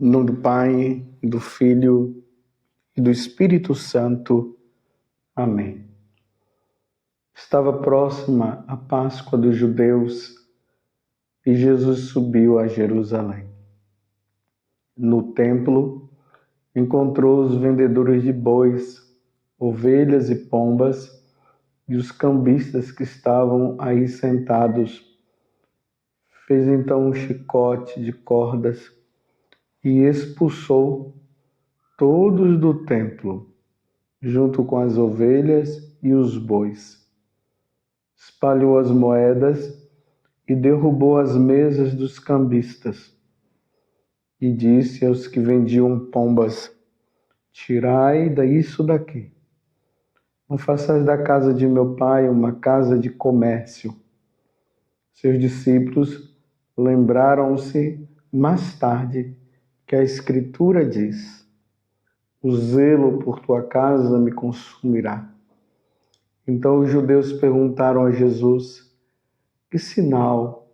Em nome do Pai, do Filho e do Espírito Santo. Amém. Estava próxima a Páscoa dos judeus e Jesus subiu a Jerusalém. No templo, encontrou os vendedores de bois, ovelhas e pombas e os cambistas que estavam aí sentados. Fez então um chicote de cordas e expulsou todos do templo, junto com as ovelhas e os bois. Espalhou as moedas e derrubou as mesas dos cambistas. E disse aos que vendiam pombas: tirai isso daqui. Não façais da casa de meu pai uma casa de comércio. Seus discípulos lembraram-se mais tarde que a Escritura diz: o zelo por tua casa me consumirá. Então os judeus perguntaram a Jesus: que sinal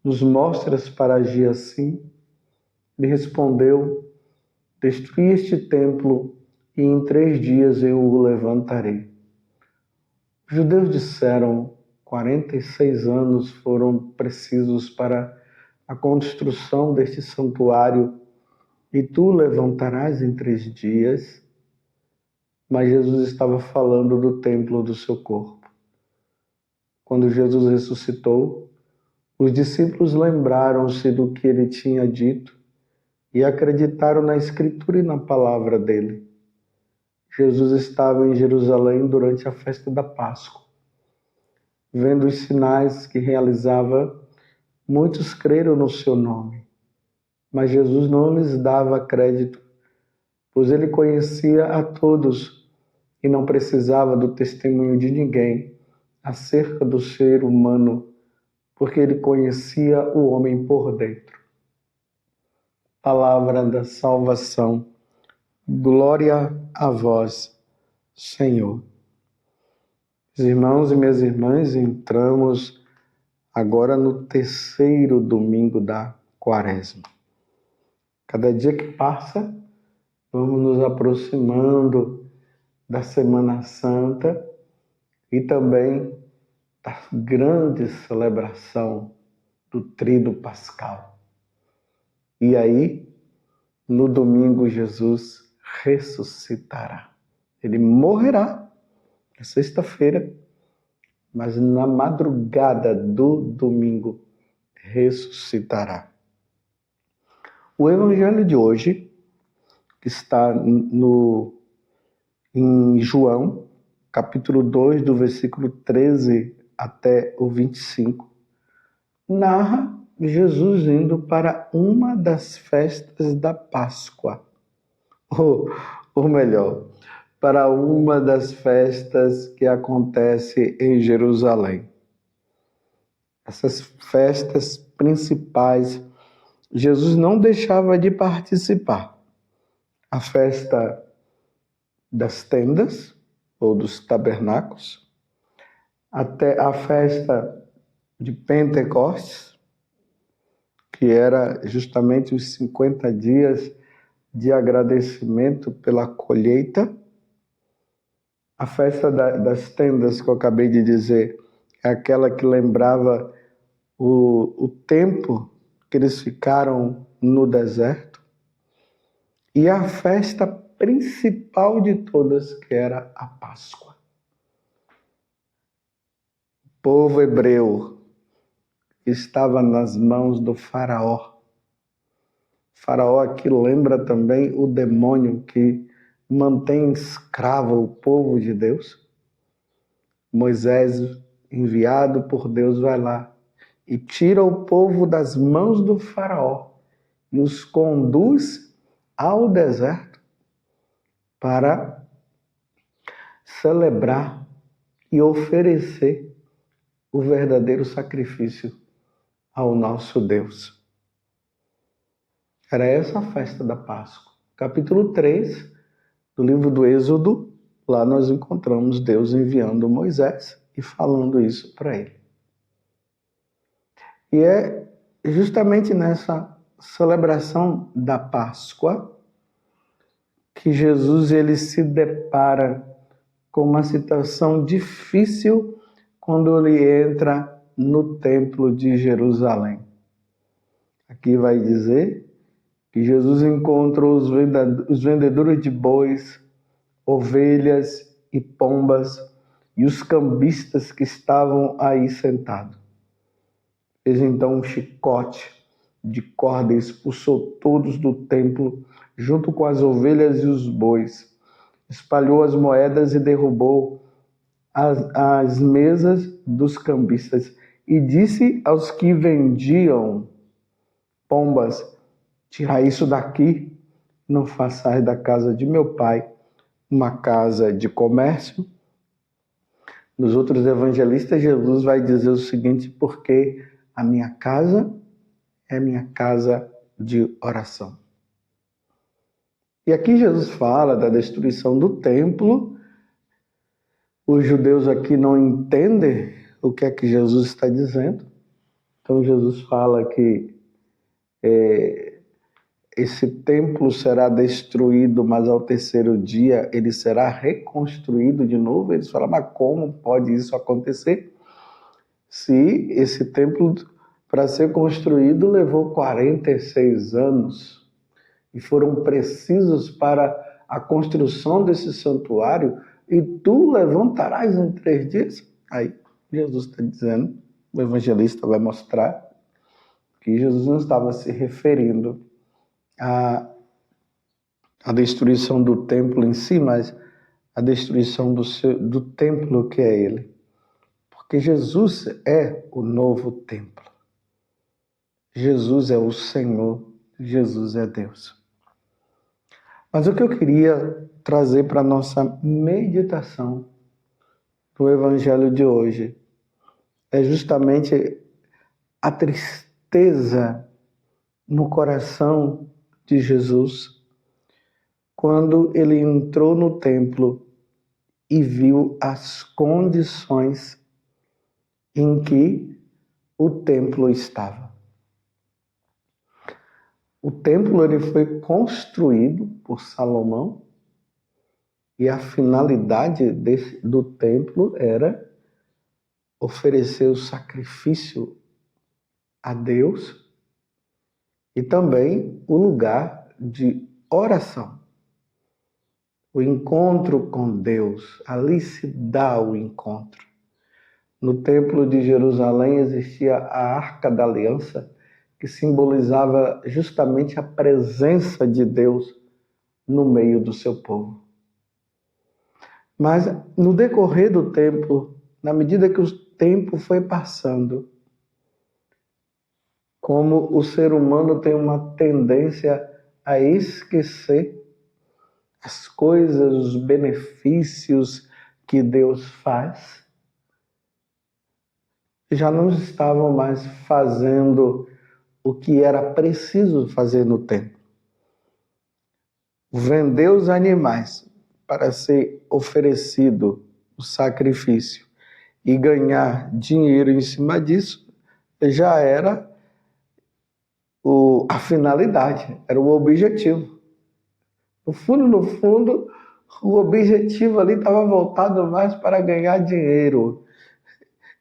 nos mostras para agir assim? Ele respondeu: destruí este templo e em 3 dias eu o levantarei. Os judeus disseram: 46 anos foram precisos para a construção deste santuário e tu levantarás em 3 dias? Mas Jesus estava falando do templo do seu corpo. Quando Jesus ressuscitou, os discípulos lembraram-se do que ele tinha dito e acreditaram na Escritura e na palavra dele. Jesus estava em Jerusalém durante a festa da Páscoa. Vendo os sinais que realizava, muitos creram no seu nome. Mas Jesus não lhes dava crédito, pois ele conhecia a todos e não precisava do testemunho de ninguém acerca do ser humano, porque ele conhecia o homem por dentro. Palavra da salvação. Glória a vós, Senhor. Meus irmãos e minhas irmãs, entramos agora no 3º domingo da Quaresma. Cada dia que passa, vamos nos aproximando da Semana Santa e também da grande celebração do Tríduo Pascal. E aí, no domingo, Jesus ressuscitará. Ele morrerá na sexta-feira, mas na madrugada do domingo ressuscitará. O evangelho de hoje, que está em João, capítulo 2, do versículo 13 até o 25, narra Jesus indo para uma das festas da Páscoa. Ou melhor, para uma das festas que acontece em Jerusalém. Essas festas principais, Jesus não deixava de participar. A festa das tendas, ou dos tabernáculos, até a festa de Pentecostes, que era justamente os 50 dias de agradecimento pela colheita. A festa das tendas que eu acabei de dizer é aquela que lembrava o tempo que eles ficaram no deserto. E a festa principal de todas, que era a Páscoa. O povo hebreu estava nas mãos do faraó. Faraó aqui lembra também o demônio que mantém escravo o povo de Deus. Moisés, enviado por Deus, vai lá e tira o povo das mãos do faraó e os conduz ao deserto para celebrar e oferecer o verdadeiro sacrifício ao nosso Deus. Era essa a festa da Páscoa. Capítulo 3 do livro do Êxodo, lá nós encontramos Deus enviando Moisés e falando isso para ele. E é justamente nessa celebração da Páscoa que Jesus ele se depara com uma situação difícil quando ele entra no templo de Jerusalém. Aqui vai dizer que Jesus encontrou os vendedores de bois, ovelhas e pombas e os cambistas que estavam aí sentados. Fez então um chicote de corda e expulsou todos do templo, junto com as ovelhas e os bois. Espalhou as moedas e derrubou as mesas dos cambistas. E disse aos que vendiam pombas: tirai isso daqui, não façais da casa de meu pai uma casa de comércio. Nos outros evangelistas, Jesus vai dizer o seguinte: porque a minha casa é minha casa de oração. E aqui Jesus fala da destruição do templo. Os judeus aqui não entendem o que é que Jesus está dizendo. Então Jesus fala que esse templo será destruído, mas ao terceiro dia ele será reconstruído de novo. Eles falam: mas como pode isso acontecer? Se esse templo, para ser construído, levou 46 anos e foram precisos para a construção desse santuário, e tu levantarás em 3 dias? Aí Jesus está dizendo, o evangelista vai mostrar que Jesus não estava se referindo à destruição do templo em si, mas à destruição do templo que é ele. Porque Jesus é o novo templo. Jesus é o Senhor, Jesus é Deus. Mas o que eu queria trazer para a nossa meditação do Evangelho de hoje é justamente a tristeza no coração de Jesus quando ele entrou no templo e viu as condições em que o templo estava. O templo ele foi construído por Salomão e a finalidade do templo era oferecer o sacrifício a Deus e também o lugar de oração. O encontro com Deus, ali se dá o encontro. No templo de Jerusalém existia a Arca da Aliança, que simbolizava justamente a presença de Deus no meio do seu povo. Mas no decorrer do tempo, na medida que o tempo foi passando, como o ser humano tem uma tendência a esquecer as coisas, os benefícios que Deus faz, já não estavam mais fazendo o que era preciso fazer no templo. Vender os animais para ser oferecido o sacrifício e ganhar dinheiro em cima disso já era a finalidade, era o objetivo. No fundo, o objetivo ali estava voltado mais para ganhar dinheiro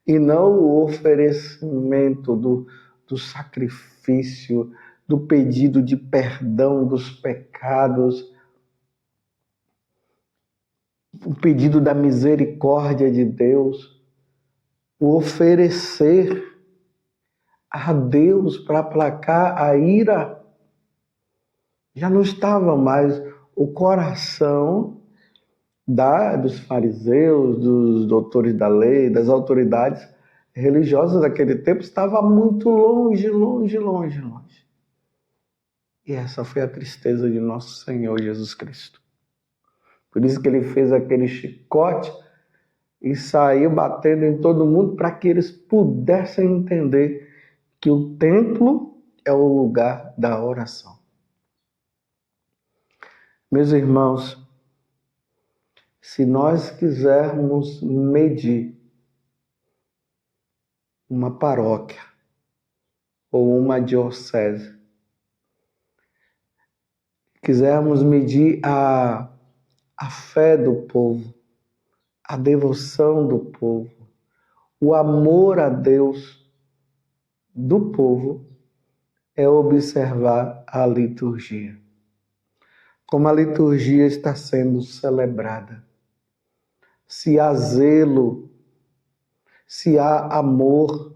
e não o oferecimento do sacrifício, do pedido de perdão dos pecados, o pedido da misericórdia de Deus, o oferecer a Deus para aplacar a ira. Já não estava mais o coração dos fariseus, dos doutores da lei, das autoridades religiosas daquele tempo, estava muito longe. E essa foi a tristeza de nosso Senhor Jesus Cristo. Por isso que ele fez aquele chicote e saiu batendo em todo mundo para que eles pudessem entender que o templo é o lugar da oração. Meus irmãos, se nós quisermos medir uma paróquia ou uma diocese quisermos medir a fé do povo, a devoção do povo, o amor a Deus do povo, é observar a liturgia. Como a liturgia está sendo celebrada. Se há zelo, se há amor,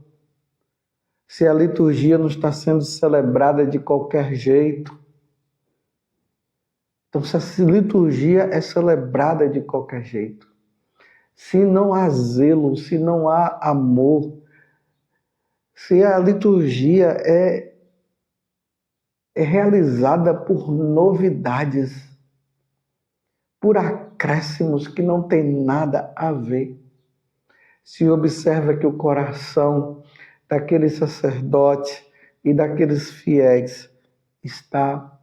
se a liturgia não está sendo celebrada de qualquer jeito. Então, se a liturgia é celebrada de qualquer jeito, se não há zelo, se não há amor, se a liturgia é realizada por novidades, por acréscimos que não tem nada a ver, se observa que o coração daquele sacerdote e daqueles fiéis está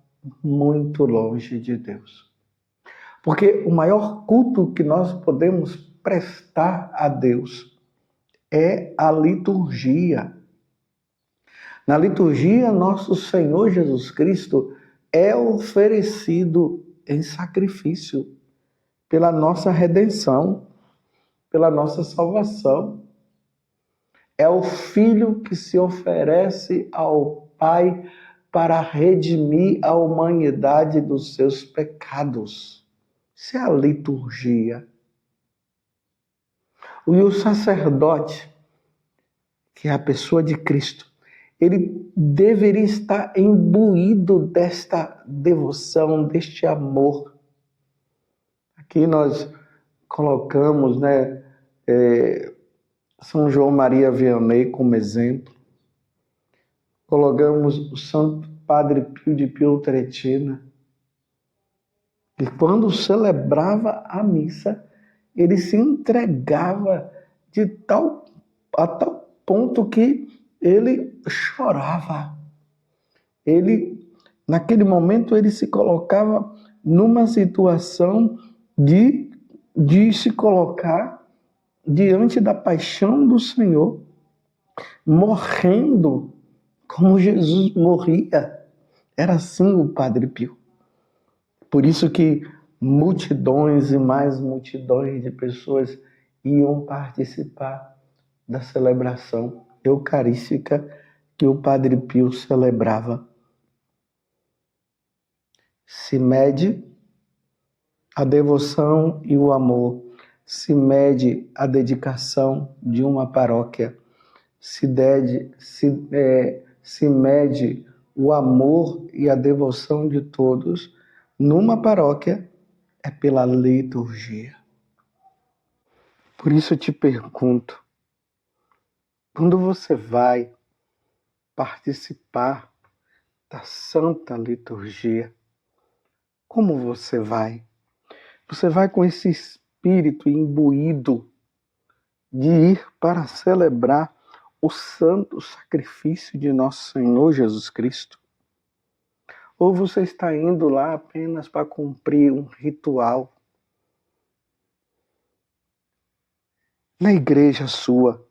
muito longe de Deus. Porque o maior culto que nós podemos prestar a Deus é a liturgia. Na liturgia, nosso Senhor Jesus Cristo é oferecido em sacrifício pela nossa redenção, pela nossa salvação. É o Filho que se oferece ao Pai para redimir a humanidade dos seus pecados. Isso é a liturgia. E o sacerdote, que é a pessoa de Cristo, ele deveria estar imbuído desta devoção, deste amor. Aqui nós colocamos, São João Maria Vianney como exemplo. Colocamos o Santo Padre Pio de Pietrelcina. E quando celebrava a missa, ele se entregava a tal ponto que ele chorava. Naquele momento, ele se colocava numa situação de se colocar diante da paixão do Senhor, morrendo como Jesus morria. Era assim o Padre Pio. Por isso que multidões e mais multidões de pessoas iam participar da celebração eucarística que o Padre Pio celebrava. Se mede a devoção e o amor, se mede a dedicação de uma paróquia, se mede o amor e a devoção de todos numa paróquia é pela liturgia. Por isso eu te pergunto, quando você vai participar da Santa Liturgia, como você vai? Você vai com esse espírito imbuído de ir para celebrar o santo sacrifício de nosso Senhor Jesus Cristo? Ou você está indo lá apenas para cumprir um ritual? Na igreja sua,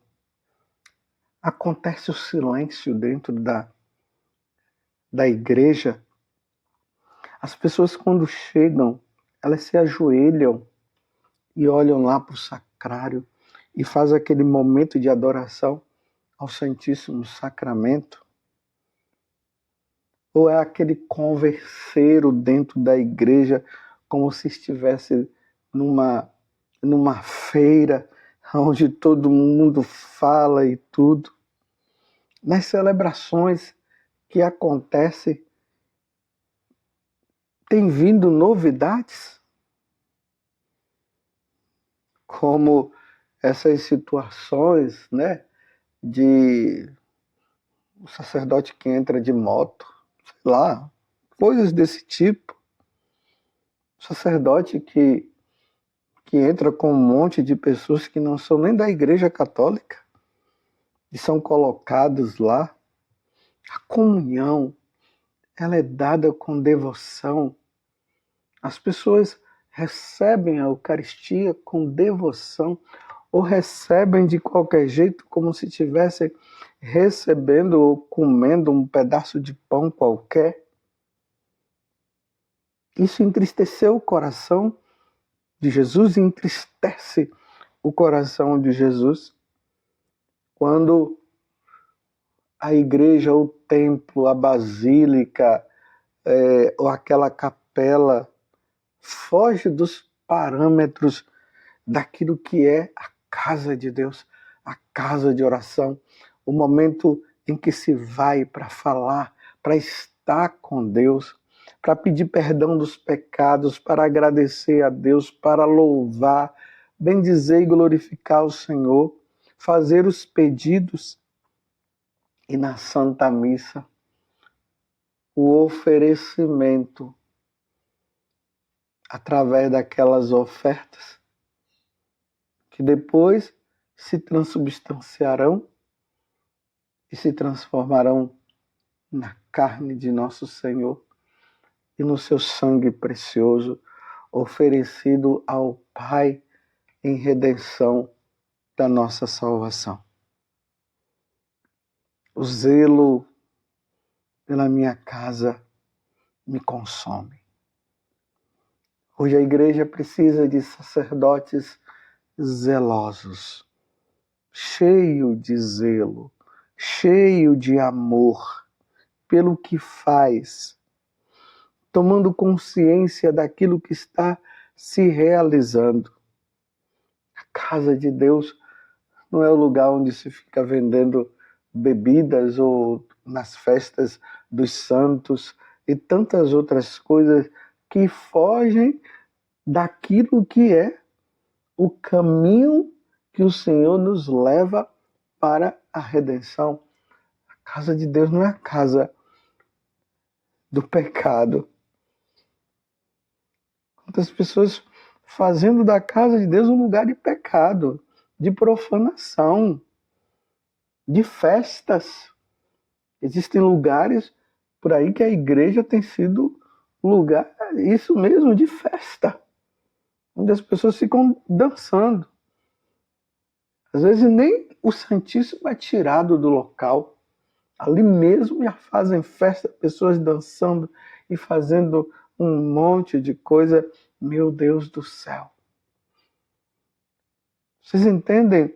acontece o silêncio dentro da igreja. As pessoas, quando chegam, elas se ajoelham e olham lá para o sacrário e fazem aquele momento de adoração ao Santíssimo Sacramento. Ou é aquele converseiro dentro da igreja, como se estivesse numa feira, onde todo mundo fala e tudo. Nas celebrações que acontecem, tem vindo novidades, como essas situações, de o sacerdote que entra de moto, sei lá, coisas desse tipo. O sacerdote que entra com um monte de pessoas que não são nem da Igreja Católica e são colocados lá. A comunhão, ela é dada com devoção. As pessoas recebem a Eucaristia com devoção ou recebem de qualquer jeito, como se estivessem recebendo ou comendo um pedaço de pão qualquer. Isso entristeceu o coração de Jesus, entristece o coração de Jesus quando a igreja, o templo, a basílica, ou aquela capela foge dos parâmetros daquilo que é a casa de Deus, a casa de oração, o momento em que se vai para falar, para estar com Deus, para pedir perdão dos pecados, para agradecer a Deus, para louvar, bendizer e glorificar o Senhor, fazer os pedidos e na Santa Missa o oferecimento através daquelas ofertas que depois se transubstanciarão e se transformarão na carne de nosso Senhor e no seu sangue precioso oferecido ao Pai em redenção da nossa salvação. O zelo pela minha casa me consome. Hoje a igreja precisa de sacerdotes zelosos, cheio de zelo, cheio de amor pelo que faz, tomando consciência daquilo que está se realizando. A casa de Deus não é o lugar onde se fica vendendo bebidas ou nas festas dos santos e tantas outras coisas que fogem daquilo que é o caminho que o Senhor nos leva para a redenção. A casa de Deus não é a casa do pecado. Quantas pessoas fazendo da casa de Deus um lugar de pecado, de profanação, de festas. Existem lugares por aí que a igreja tem sido lugar, isso mesmo, de festa, onde as pessoas ficam dançando. Às vezes nem o Santíssimo é tirado do local. Ali mesmo já fazem festa, pessoas dançando e fazendo um monte de coisa. Meu Deus do céu. Vocês entendem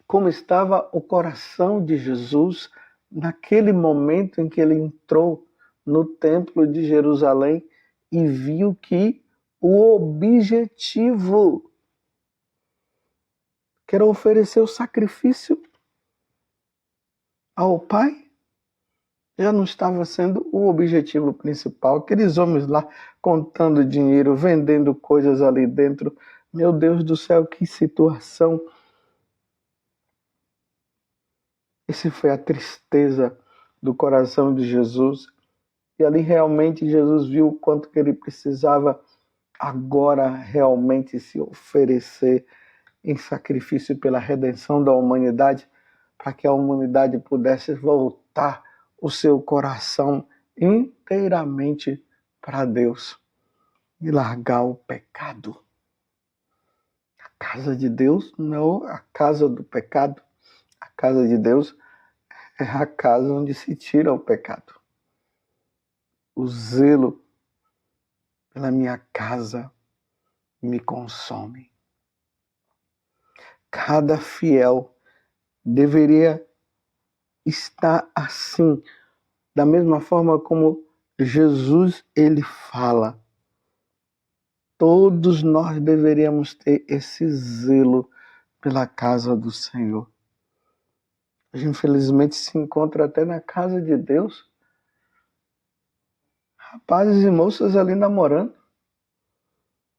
como estava o coração de Jesus naquele momento em que ele entrou no templo de Jerusalém e viu que o objetivo, que era oferecer o sacrifício ao Pai, já não estava sendo o objetivo principal. Aqueles homens lá contando dinheiro, vendendo coisas ali dentro. Meu Deus do céu, que situação! Essa foi a tristeza do coração de Jesus. E ali realmente Jesus viu o quanto que ele precisava agora realmente se oferecer em sacrifício pela redenção da humanidade, para que a humanidade pudesse voltar o seu coração inteiramente para Deus e largar o pecado. A casa de Deus não é a casa do pecado. A casa de Deus é a casa onde se tira o pecado. O zelo pela minha casa me consome. Cada fiel deveria estar assim, da mesma forma como Jesus ele fala. Todos nós deveríamos ter esse zelo pela casa do Senhor. Hoje, infelizmente, se encontra até na casa de Deus rapazes e moças ali namorando.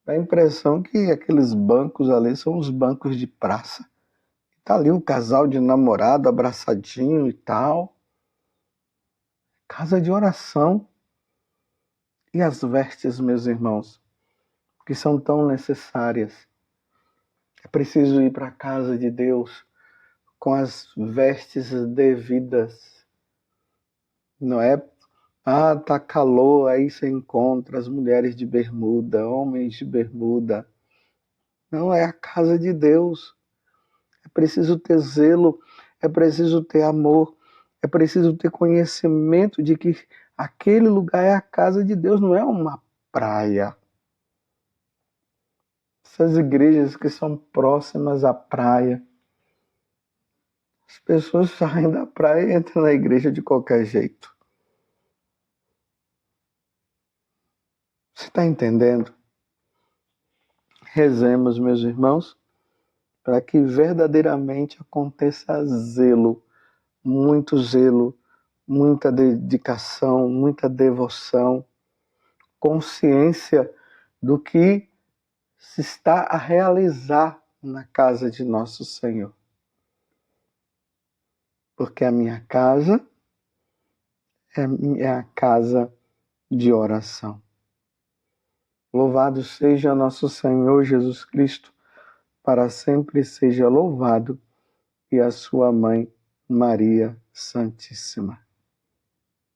Dá a impressão que aqueles bancos ali são os bancos de praça. Tá ali um casal de namorado abraçadinho e tal. Casa de oração. E as vestes, meus irmãos, que são tão necessárias. É preciso ir para a casa de Deus com as vestes devidas. Não é, tá calor, aí você encontra as mulheres de bermuda, homens de bermuda. Não, é a casa de Deus. É preciso ter zelo, é preciso ter amor, é preciso ter conhecimento de que aquele lugar é a casa de Deus, não é uma praia. Essas igrejas que são próximas à praia. As pessoas saem da praia e entram na igreja de qualquer jeito. Você está entendendo? Rezemos, meus irmãos, para que verdadeiramente aconteça zelo, muita dedicação, muita devoção, consciência do que se está a realizar na casa de nosso Senhor. Porque a minha casa é a casa de oração. Louvado seja nosso Senhor Jesus Cristo, para sempre seja louvado, e a sua mãe Maria Santíssima.